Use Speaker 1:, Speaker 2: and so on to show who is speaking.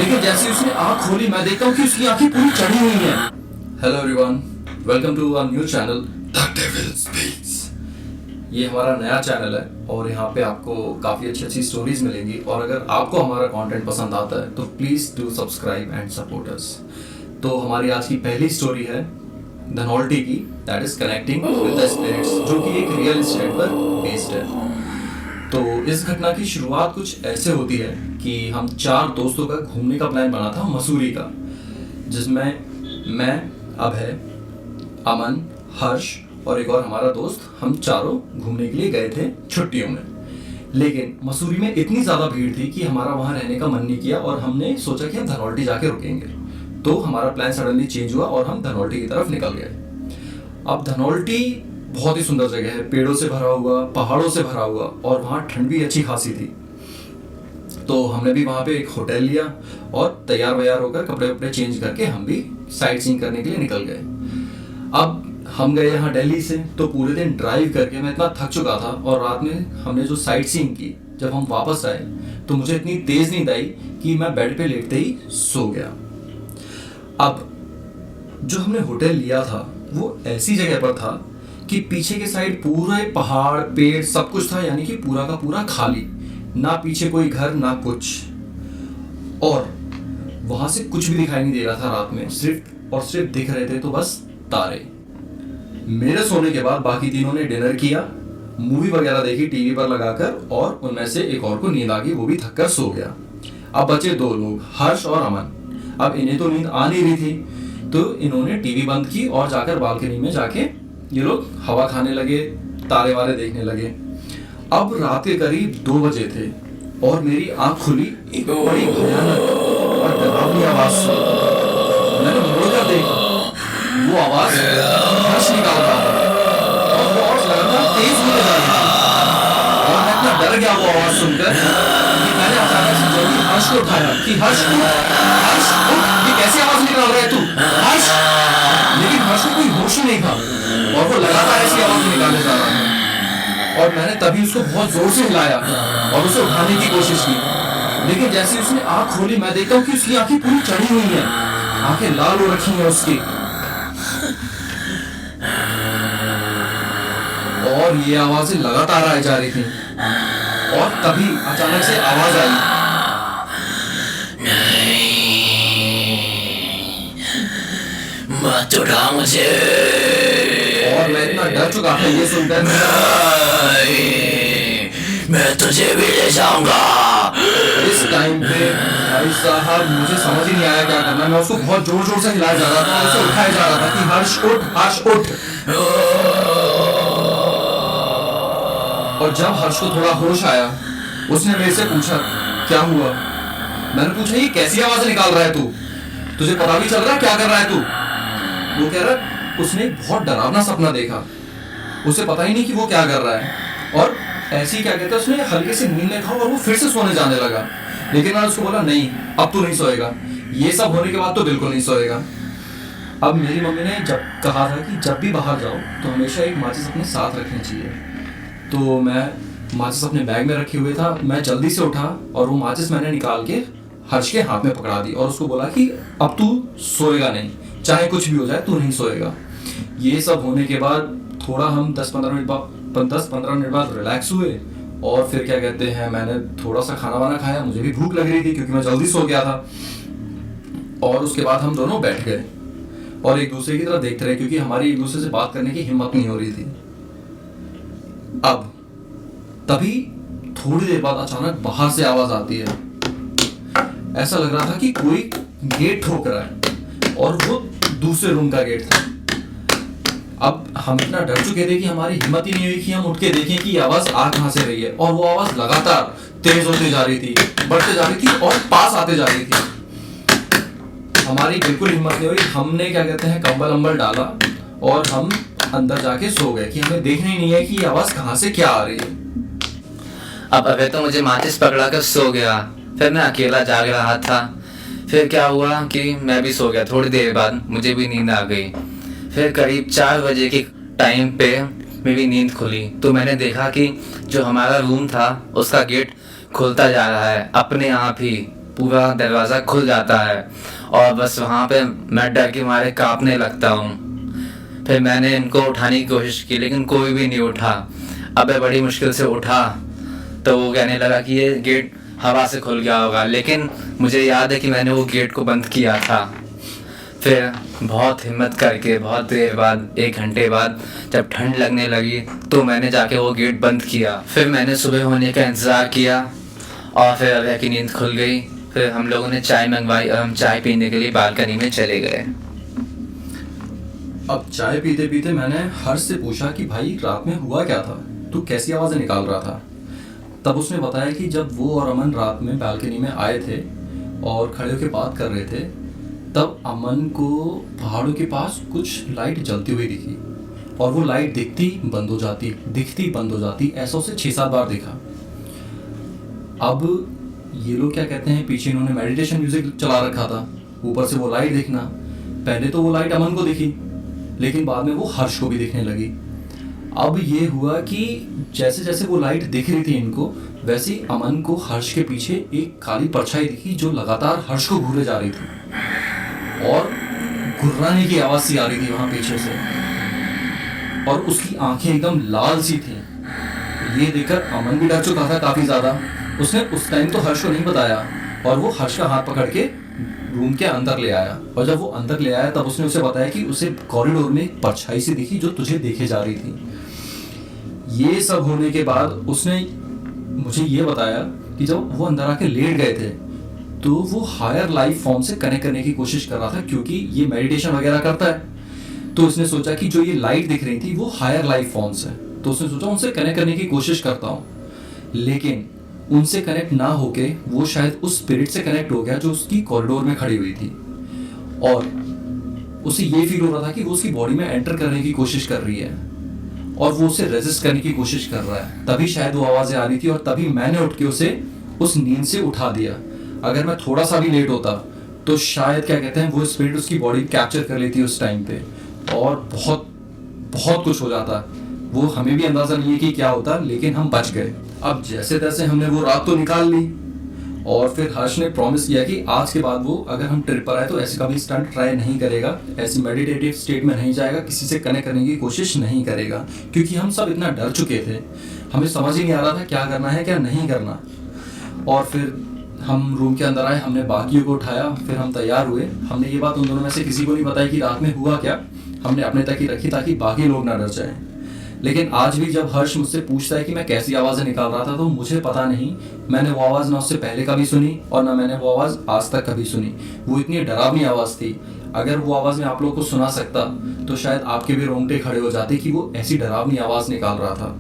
Speaker 1: लेकिन जैसे ही उसने आंख खोली मैं देखता हूँ कि उसकी आंखें पूरी चढ़ी हुई हैं। Hello everyone, welcome to our new channel the devil speaks. ये हमारा नया चैनल है और यहाँ पे आपको काफ़ी अच्छी अच्छी स्टोरीज मिलेंगी। और अगर आपको हमारा कंटेंट पसंद आता है तो please do subscribe and support us. तो हमारी आज की पहली स्टोरी है धनौल्टी की, that is connecting with the spirits, जो कि एक रियल एस्टेट पर बेस्ड है। तो इस घटना की शुरुआत कुछ ऐसे होती है कि हम 4 दोस्तों का घूमने का प्लान बना था मसूरी का, जिसमें मैं, अभय, अमन, हर्ष और एक और हमारा दोस्त, हम चारों घूमने के लिए गए थे छुट्टियों में। लेकिन मसूरी में इतनी ज़्यादा भीड़ थी कि हमारा वहाँ रहने का मन नहीं किया और हमने सोचा कि हम धनौल्टी जाके रुकेंगे। तो हमारा प्लान सडनली चेंज हुआ और हम धनौल्टी की तरफ निकल गए। अब धनौल्टी बहुत ही सुंदर जगह है, पेड़ों से भरा हुआ, पहाड़ों से भरा हुआ, और वहाँ ठंड भी अच्छी खासी थी। तो हमने भी वहाँ पे एक होटल लिया और तैयार व्यार होकर कपड़े वपड़े चेंज करके हम भी साइट सीइंग करने के लिए निकल गए। अब हम गए यहाँ दिल्ली से, तो पूरे दिन ड्राइव करके मैं इतना थक चुका था और रात में हमने जो साइट सीइंग की, जब हम वापस आए तो मुझे इतनी तेज नींद आई कि मैं बेड पे लेटते ही सो गया। अब जो हमने होटल लिया था वो ऐसी जगह पर था कि पीछे के साइड पूरे पहाड़, पेड़, सब कुछ था, यानी कि पूरा का पूरा खाली, ना पीछे कोई घर ना कुछ, और वहां से कुछ भी दिखाई नहीं दे रहा था रात में, सिर्फ और सिर्फ दिख रहे थे तो बस तारे। मेरे सोने के बाद बाकी तीनों ने डिनर किया, मूवी वगैरह देखी टीवी पर लगाकर, और उनमें से एक और को नींद आ गई, वो भी थक कर सो गया। अब बचे 2 लोग, हर्ष और अमन। अब इन्हें तो नींद आ नहीं रही थी, तो इन्होंने टीवी बंद की और जाकर बालकनी में जाके ये लोग हवा खाने लगे, तारे वारे देखने लगे। अब रात के करीब 2 बजे थे और मेरी आंख खुली, एक बड़ी भयानक और डरावनी आवाज से। मैंने मुड़कर देखा, वो आवाज हर्ष निकाल रहा था और वो आवाज लगातार तेज होती जा रही थी। और मैं इतना डर गया वो आवाज सुनकर कि मैंने अचानक से जल्दी हर्ष को उठाया कि हर्ष उठ, ये कैसी आवाज निकाल रहा है तू, हर्ष। लेकिन हर्ष को कोई होश ही नहीं था और वो लगातार ऐसी आवाज निकाले जा रहा था। और मैंने तभी उसको बहुत जोर से हिलाया और उसे उठाने की कोशिश की। लेकिन जैसे ही उसने आंख खोली मैं देखता हूँ कि उसकी आंखें पूरी चढ़ी हुई हैं, आंखें लाल हो रखी हैं उसकी। और ये आवाजें लगातार आई जा रही थी और तभी अचानक से आवाज आई,
Speaker 2: मत उठा मुझे।
Speaker 1: और मैं इतना डर चुका था ये सुनकर,
Speaker 2: मैं तुझे भी ले जाऊंगा।
Speaker 1: इस टाइम पे भाई साहब मुझे समझ ही नहीं आया क्या करना। मैं उसको बहुत जोर जोर से हिलाया जा रहा था, उसे उठाया जा रहा था कि हर्ष उठ, हर्ष उठ। और जब हर्ष को थोड़ा होश आया, उसने मेरे से पूछा क्या हुआ। मैंने पूछा ये कैसी आवाज निकाल रहा है तू, तुझे पता भी चल रहा है क्या कर रहा है तू। वो कह रहा उसने बहुत डरावना सपना देखा, उसे पता ही नहीं कि वो क्या कर रहा है, और ऐसे ही क्या कहता है उसने हल्के से नींद में था और वो फिर से सोने जाने लगा। लेकिन मैं उसको बोला नहीं, अब तू नहीं सोएगा, ये सब होने के बाद तो बिल्कुल नहीं सोएगा। अब मेरी मम्मी ने जब कहा था कि जब भी बाहर जाओ तो हमेशा एक माचिस अपने साथ रखनी चाहिए, तो मैं माचिस अपने बैग में रखे हुए था। मैं जल्दी से उठा और वो माचिस मैंने निकाल के हर्ष के हाथ में पकड़ा दी और उसको बोला कि अब तू सोएगा नहीं, चाहे कुछ भी हो जाए तू नहीं सोएगा। ये सब होने के बाद थोड़ा हम 10-15 मिनट बाद रिलैक्स हुए और फिर क्या कहते हैं, मैंने थोड़ा सा खाना वाना खाया, मुझे भी भूख लग रही थी क्योंकि मैं जल्दी सो गया था। और उसके बाद हम दोनों बैठ गए और एक दूसरे की तरफ देखते रहे क्योंकि हमारी एक दूसरे से बात करने की हिम्मत नहीं हो रही थी। अब तभी थोड़ी देर बाद अचानक बाहर से आवाज आती है, ऐसा लग रहा था कि कोई गेट ठोक रहा है और वो दूसरे रूम का गेट था। अब हम इतना डर चुके थे कि हमारी हिम्मत ही नहीं हुई कि हम उठ के देखें कि आवाज आ कहां से रही है, और वो आवाज लगातार तेज होती जा रही थी, बढ़ते जा रही थी और पास आते जा रही थी। हमारी बिल्कुल हिम्मत नहीं हुई, हमने क्या कहते हैं कंबल अंबल डाला और हम अंदर जाके सो गए कि हमें देखना ही नहीं है कि ये आवाज कहां से क्या आ रही है।
Speaker 2: अब अबे तो मुझे माचिस पकड़ा कर सो गया, फिर मैं अकेला जाग रहा था। फिर क्या हुआ कि मैं भी सो गया, थोड़ी देर बाद मुझे भी नींद आ गई। फिर करीब 4 बजे के टाइम पे मेरी नींद खुली तो मैंने देखा कि जो हमारा रूम था उसका गेट खुलता जा रहा है अपने आप ही, पूरा दरवाज़ा खुल जाता है और बस वहाँ पे मैं डर के मारे कांपने लगता हूँ। फिर मैंने इनको उठाने की कोशिश की लेकिन कोई भी नहीं उठा। अब मैं बड़ी मुश्किल से उठा तो वो कहने लगा कि ये गेट हवा से खुल गया होगा, लेकिन मुझे याद है कि मैंने वो गेट को बंद किया था। फिर बहुत हिम्मत करके बहुत देर बाद, 1 घंटे बाद जब ठंड लगने लगी तो मैंने जाके वो गेट बंद किया। फिर मैंने सुबह होने का इंतज़ार किया और फिर अभय की नींद खुल गई। फिर हम लोगों ने चाय मंगवाई और हम चाय पीने के लिए बालकनी में चले गए।
Speaker 1: अब चाय पीते पीते मैंने हर्ष से पूछा कि भाई रात में हुआ क्या था, तू कैसी आवाज़ें निकाल रहा था। तब उसने बताया कि जब वो और अमन रात में बालकनी में आए थे और खड़े होकर बात कर रहे थे, तब अमन को पहाड़ों के पास कुछ लाइट जलती हुई दिखी और वो लाइट दिखती बंद हो जाती, दिखती बंद हो जाती। ऐसा उसे 6-7 बार देखा। अब ये लोग क्या कहते हैं, पीछे इन्होंने मेडिटेशन म्यूजिक चला रखा था, ऊपर से वो लाइट दिखना। पहले तो वो लाइट अमन को दिखी लेकिन बाद में वो हर्ष को भी दिखने लगी। अब ये हुआ कि जैसे जैसे वो लाइट दिख रही थी इनको, वैसे ही अमन को हर्ष के पीछे एक काली परछाई दिखी जो लगातार हर्ष को घूरे जा रही थी और गुर्राने की आवाज़ सी आ रही थी वहाँ पीछे से, और उसकी आंखें एकदम लाल सी थी। ये देखकर अमन भी डर चुका था काफ़ी ज़्यादा। उसने उस टाइम तो हर्ष को नहीं बताया और वो हर्ष का हाथ पकड़ के रूम के अंदर ले आया, और जब वो अंदर ले आया तब उसने उसे बताया कि उसे कॉरिडोर में एक परछाई सी दिखी जो तुझे देखे जा रही थी। ये सब होने के बाद उसने मुझे ये बताया कि जब वो अंदर आके लेट गए थे तो वो हायर लाइफ फॉर्म से कनेक्ट करने की कोशिश कर रहा था, क्योंकि ये मेडिटेशन वगैरह करता है। तो उसने सोचा कि जो ये लाइट दिख रही थी वो हायर लाइफ फॉर्म्स है, तो उसने सोचा उनसे कनेक्ट करने की कोशिश करता हूँ। लेकिन उनसे कनेक्ट ना होके वो शायद उस स्पिरिट से कनेक्ट हो गया जो उसकी कॉरिडोर में खड़ी हुई थी, और उसे ये फील हो रहा था कि वो उसकी बॉडी में एंटर करने की कोशिश कर रही है और वो उसे रेजिस्ट करने की कोशिश कर रहा है। तभी शायद वो आवाज़ें आ रही थी और तभी मैंने उठ के उसे उस नींद से उठा दिया। अगर मैं थोड़ा सा भी लेट होता तो शायद क्या कहते हैं वो स्पिरिट उसकी बॉडी कैप्चर कर लेती उस टाइम पे और बहुत बहुत कुछ हो जाता। वो हमें भी अंदाज़ा नहीं है कि क्या होता, लेकिन हम बच गए। अब जैसे तैसे हमने वो रात तो निकाल ली, और फिर हर्ष ने प्रॉमिस किया कि आज के बाद वो अगर हम ट्रिप पर आए तो ऐसे कभी स्टंट ट्राई नहीं करेगा, ऐसी मेडिटेटिव स्टेट में नहीं जाएगा, किसी से कनेक्ट करने की कोशिश नहीं करेगा, क्योंकि हम सब इतना डर चुके थे, हमें समझ ही नहीं आ रहा था क्या करना है क्या नहीं करना। और फिर हम रूम के अंदर आए, हमने बाकियों को उठाया, फिर हम तैयार हुए। हमने ये बात उन दोनों में से किसी को नहीं बताई कि रात में हुआ क्या, हमने अपने तक ही रखी ताकि बाकी लोग ना डर जाएं। लेकिन आज भी जब हर्ष मुझसे पूछता है कि मैं कैसी आवाज़ें निकाल रहा था, तो मुझे पता नहीं, मैंने वो आवाज़ ना उससे पहले कभी सुनी और ना मैंने वो आवाज़ आज तक कभी सुनी। वो इतनी डरावनी आवाज़ थी, अगर वो आवाज़ मैं आप लोगों को सुना सकता तो शायद आपके भी रोंगटे खड़े हो जाते कि वो ऐसी डरावनी आवाज़ निकाल रहा था।